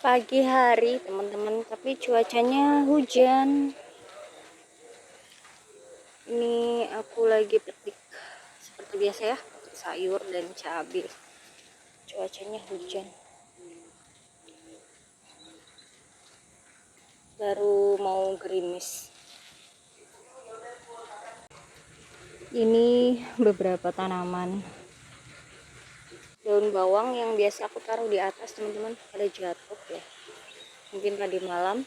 Pagi hari teman-teman, tapi cuacanya hujan. Ini aku lagi petik seperti biasa ya, petik sayur dan cabai. Cuacanya hujan, baru mau gerimis. Ini beberapa tanaman daun bawang yang biasa aku taruh di atas, teman-teman, pada jatuh ya. Mungkin tadi malam,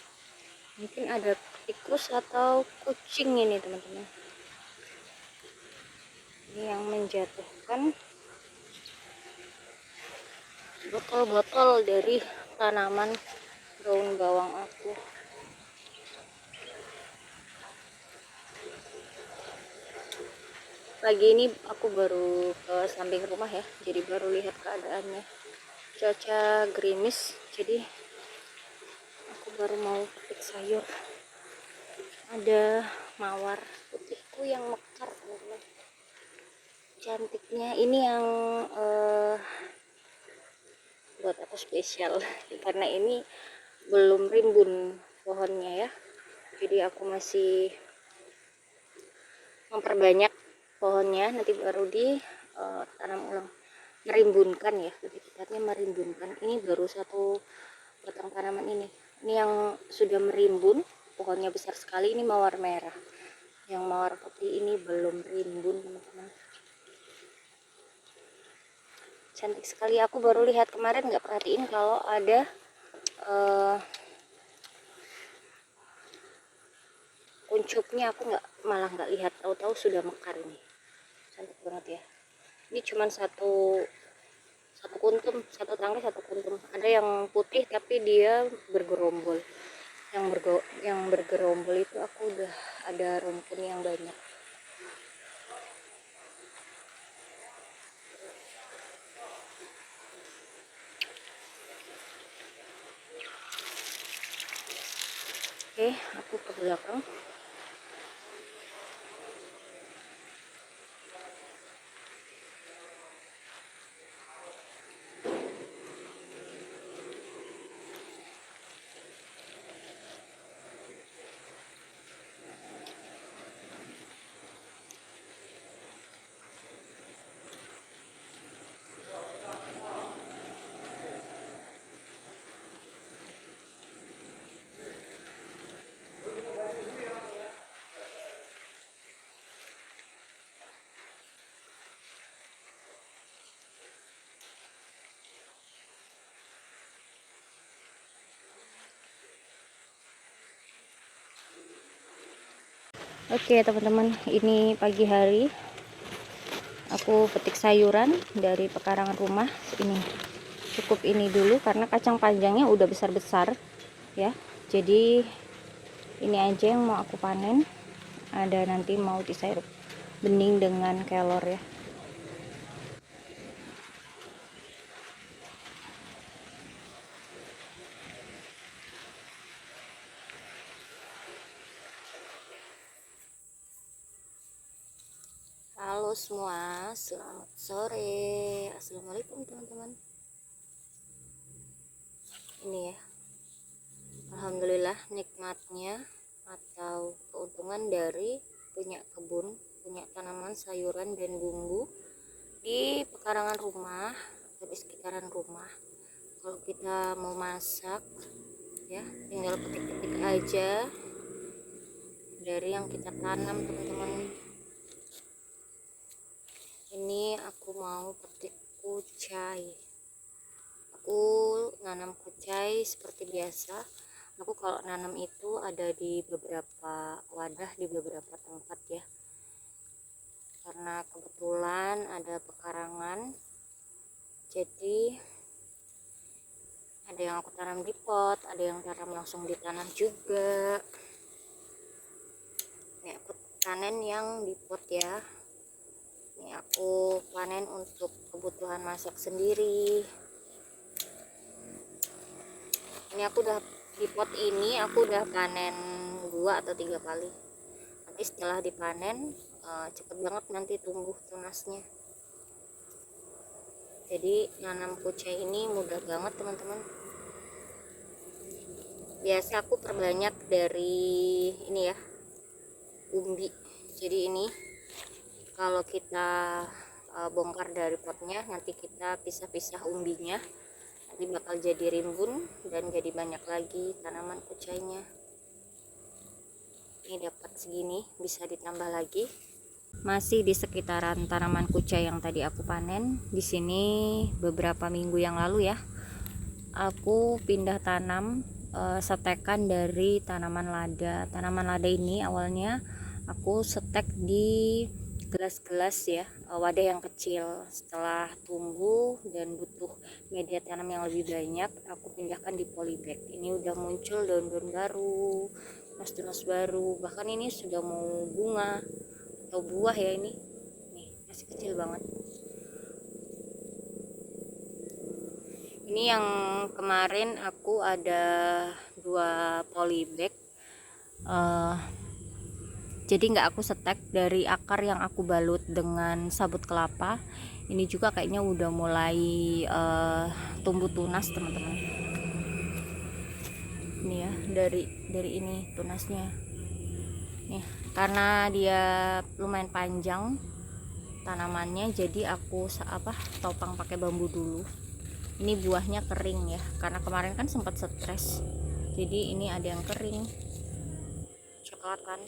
mungkin ada tikus atau kucing ini, teman-teman. Ini yang menjatuhkan botol-botol dari tanaman daun bawang aku. Pagi ini aku baru ke samping rumah ya, jadi baru lihat keadaannya. Cuaca gerimis, jadi aku baru mau petik sayur. Ada mawar putihku yang mekar, teman-teman. Cantiknya ini yang buat aku spesial karena ini belum rimbun pohonnya ya, jadi aku masih memperbanyak pohonnya, nanti baru di tanam ulang, merimbunkan ya, lebih tepatnya merimbunkan. Ini baru satu batang tanaman ini yang sudah merimbun, pohonnya besar sekali. Ini mawar merah, yang mawar putih ini belum rimbun, teman-teman. Cantik sekali. Aku baru lihat kemarin, nggak perhatiin kalau ada kuncupnya. Aku malah nggak lihat, tahu-tahu sudah mekar. Ini cantik banget ya. Ini cuma satu kuntum, satu tangkai satu kuntum. Ada yang putih tapi dia bergerombol. Yang bergerombol itu aku udah ada rumpun yang banyak. Oke, aku ke belakang. Oke teman-teman, ini pagi hari aku petik sayuran dari pekarangan rumah. Ini cukup ini dulu karena kacang panjangnya udah besar-besar ya, jadi ini aja yang mau aku panen. Ada nanti mau di sayur bening dengan kelor ya. Halo semua, selamat sore. Assalamualaikum teman-teman. Ini ya, alhamdulillah nikmatnya atau keuntungan dari punya kebun, punya tanaman sayuran dan bumbu di pekarangan rumah atau di sekitaran rumah. Kalau kita mau masak ya, tinggal petik-petik aja dari yang kita tanam, teman-teman. Ini aku mau petik kucai. Aku nanam kucai seperti biasa. Aku kalau nanam itu ada di beberapa wadah, di beberapa tempat ya, karena kebetulan ada pekarangan, jadi ada yang aku tanam di pot, ada yang tanam langsung di tanah juga. Ini aku panen yang di pot ya. Ini aku panen untuk kebutuhan masak sendiri. Ini aku udah di pot ini, aku udah panen 2 atau 3 kali. Nanti setelah dipanen cepet banget nanti tumbuh tunasnya. Jadi nanam kucai ini mudah banget, teman-teman. biasa aku perbanyak dari ini ya, umbi. Jadi ini kalau kita bongkar dari potnya, nanti kita pisah-pisah umbinya, nanti bakal jadi rimbun dan jadi banyak lagi tanaman kucainya. Ini dapat segini, bisa ditambah lagi. Masih di sekitaran tanaman kucai yang tadi aku panen. Di sini beberapa minggu yang lalu ya, aku pindah tanam setekan dari tanaman lada. Tanaman lada ini awalnya aku setek di gelas-gelas ya, wadah yang kecil. Setelah tumbuh dan butuh media tanam yang lebih banyak, aku pindahkan di polybag. Ini udah muncul daun-daun baru, tunas-tunas baru, bahkan ini sudah mau bunga atau buah ya. Ini nih masih kecil banget. Ini yang kemarin aku ada 2 polybag, jadi nggak aku setek dari akar yang aku balut dengan sabut kelapa. Ini juga kayaknya udah mulai tumbuh tunas teman-teman. Ini ya, dari ini tunasnya nih, karena dia lumayan panjang tanamannya, jadi aku topang pakai bambu dulu. Ini buahnya kering ya, karena kemarin kan sempat stres, jadi ini ada yang kering coklatan.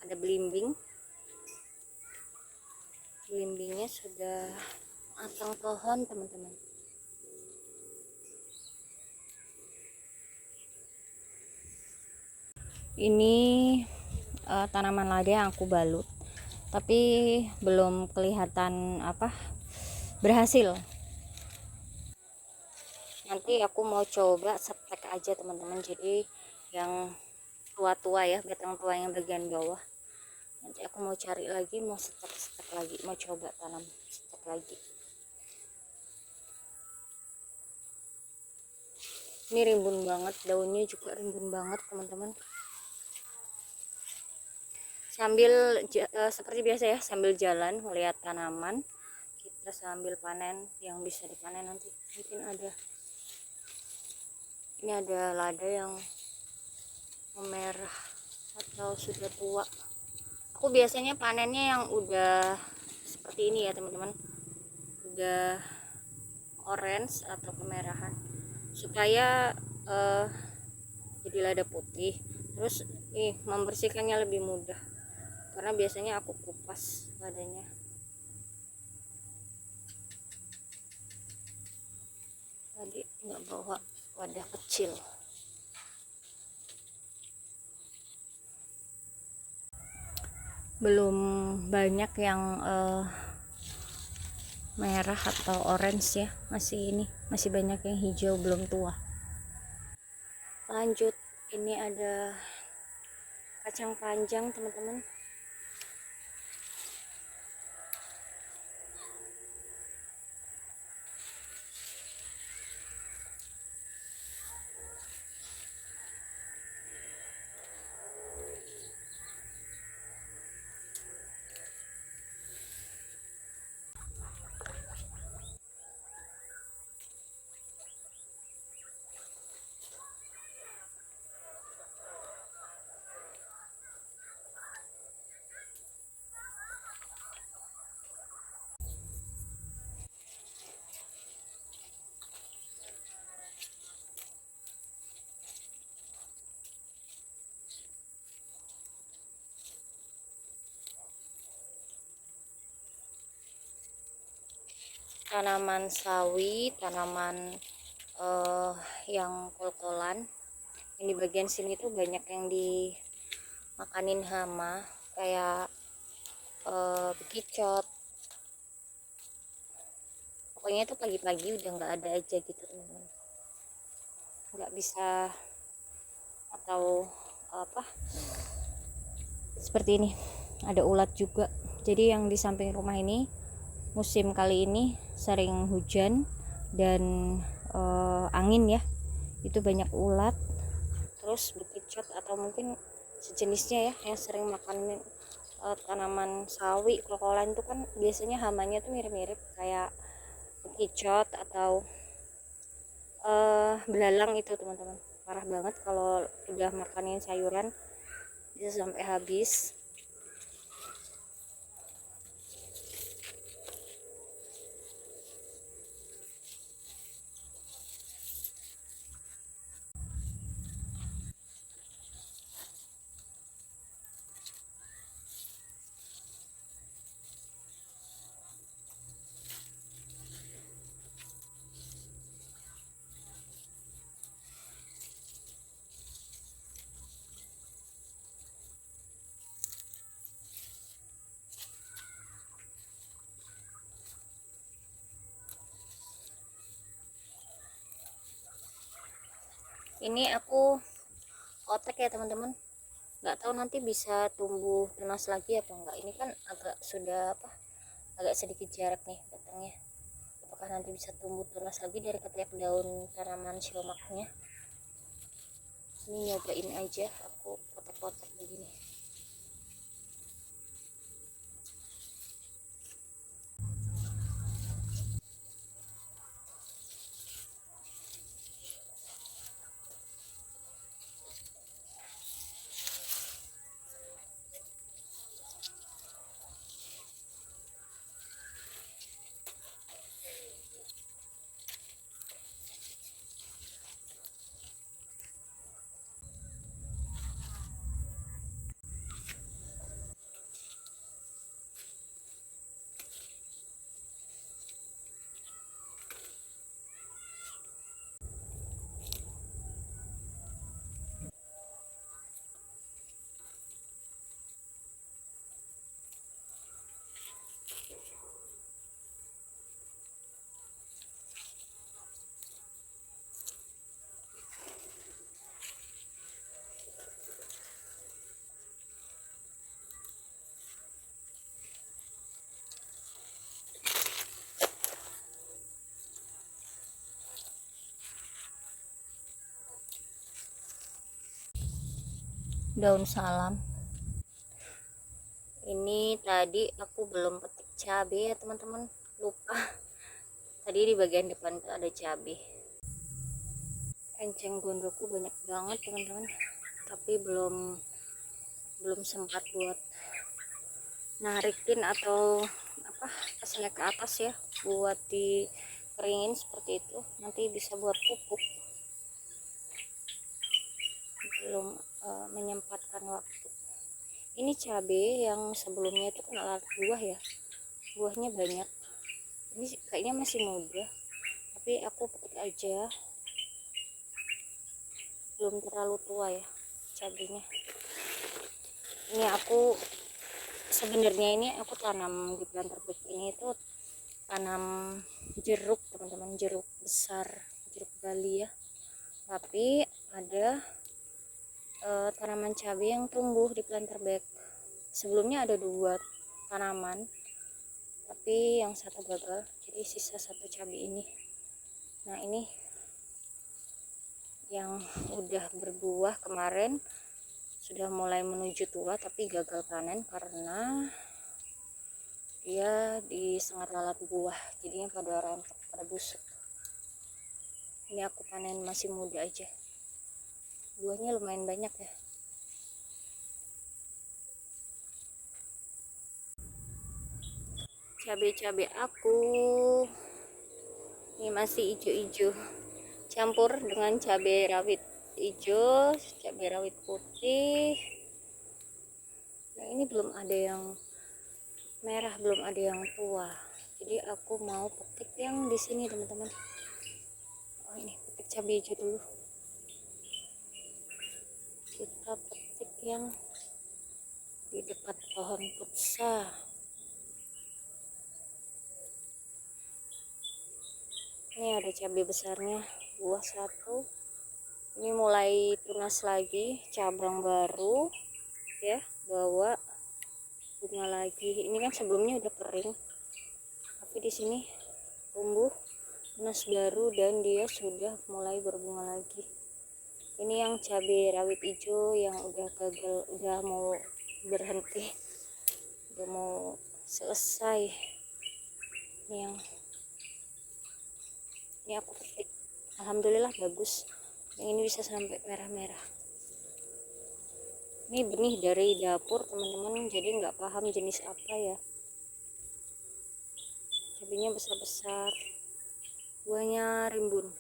Ada belimbingnya sudah matang pohon teman-teman. Ini tanaman lada yang aku balut, tapi belum kelihatan berhasil. Nanti aku mau coba setek aja teman-teman, jadi yang tua-tua ya, batang tua yang bagian bawah. Nanti aku mau cari lagi, mau setek lagi, mau coba tanam setek lagi. Ini rimbun banget, daunnya juga rimbun banget teman-teman. Sambil seperti biasa ya, sambil jalan melihat tanaman, kita sambil panen yang bisa dipanen nanti. Mungkin ini ada lada yang memerah atau sudah tua. Aku biasanya panennya yang udah seperti ini ya teman-teman, udah orange atau kemerahan, supaya jadi lada putih. Terus membersihkannya lebih mudah, karena biasanya aku kupas ladanya. Tadi nggak bawa wadah kecil. Belum banyak yang merah atau orange ya, masih banyak yang hijau belum tua. Lanjut, ini ada kacang panjang teman-teman. Tanaman sawi, tanaman yang kol-kolan. Yang di bagian sini tuh banyak yang dimakanin hama, kayak bekicot. Pokoknya itu pagi-pagi udah nggak ada aja gitu teman-teman. Nggak bisa atau seperti ini. Ada ulat juga. Jadi yang di samping rumah ini musim kali ini sering hujan dan angin ya, itu banyak ulat, terus bekicot atau mungkin sejenisnya ya yang sering makan tanaman sawi. Kokolan itu kan biasanya hamanya tuh mirip-mirip kayak bekicot atau belalang itu teman-teman. Parah banget kalau udah makanin sayuran bisa sampai habis. Ini aku otek ya teman-teman, nggak tahu nanti bisa tumbuh tunas lagi apa enggak. Ini kan agak sudah agak sedikit jarak nih potongnya, apakah nanti bisa tumbuh tunas lagi dari ketiak daun tanaman siomaknya. Ini nyobain aja aku kotak-kotak begini. Daun salam. Ini tadi aku belum petik cabai ya teman-teman, lupa. Tadi di bagian depan tuh ada cabai. Enceng gondokku banyak banget teman-teman, tapi belum sempat buat narikin atau pasnya ke atas ya, buat dikeringin seperti itu, nanti bisa buat pupuk. Belum menyempatkan waktu. Ini cabai yang sebelumnya itu kan alat buah ya, buahnya banyak. Ini kayaknya masih muda, tapi aku petik aja, belum terlalu tua ya cabainya. Ini aku sebenarnya aku tanam di planter bed ini itu tanam jeruk teman-teman, jeruk besar, jeruk Bali ya, tapi ada tanaman cabai yang tumbuh di planter bed. Sebelumnya ada 2 tanaman, tapi yang satu gagal, jadi sisa 1 cabai ini. Nah ini yang udah berbuah kemarin, sudah mulai menuju tua tapi gagal panen karena dia disengat lalat buah, jadinya pada rontok, pada busuk. Ini aku panen masih muda aja, buahnya lumayan banyak ya. Cabai-cabai aku ini masih hijau-hijau, campur dengan cabai rawit hijau, cabai rawit putih. Nah ini belum ada yang merah, belum ada yang tua, jadi aku mau petik yang di sini teman-teman. Oh ini petik cabai hijau dulu, kita petik yang di dekat pohon putsa. Ini ada cabai besarnya, buah 1. Ini mulai tunas lagi, cabang baru ya, bawa bunga lagi. Ini kan sebelumnya udah kering, tapi di sini tumbuh tunas baru dan dia sudah mulai berbunga lagi. Ini yang cabai rawit hijau yang udah gagal, udah mau berhenti, udah mau selesai. Ini yang Ini aku petik, alhamdulillah bagus. Yang ini bisa sampai merah-merah. Ini benih dari dapur teman-teman, jadi nggak paham jenis apa ya. Cabenya besar-besar, buahnya rimbun.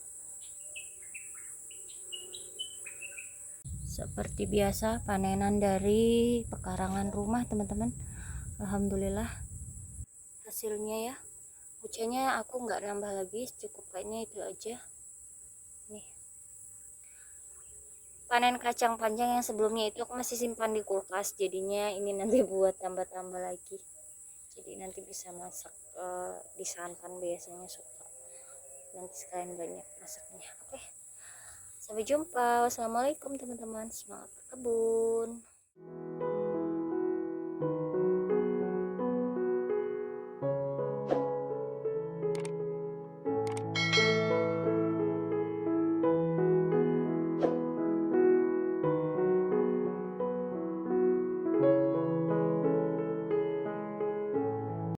Seperti biasa panenan dari pekarangan rumah teman-teman. Alhamdulillah hasilnya ya. Kucainya aku nggak nambah lagi, cukup kayaknya itu aja. Nih, panen kacang panjang yang sebelumnya itu aku masih simpan di kulkas, jadinya ini nanti buat tambah-tambah lagi, jadi nanti bisa masak di santan, biasanya suka nanti sekalian banyak masaknya. Oke, sampai jumpa. Wassalamualaikum teman-teman, semangat berkebun.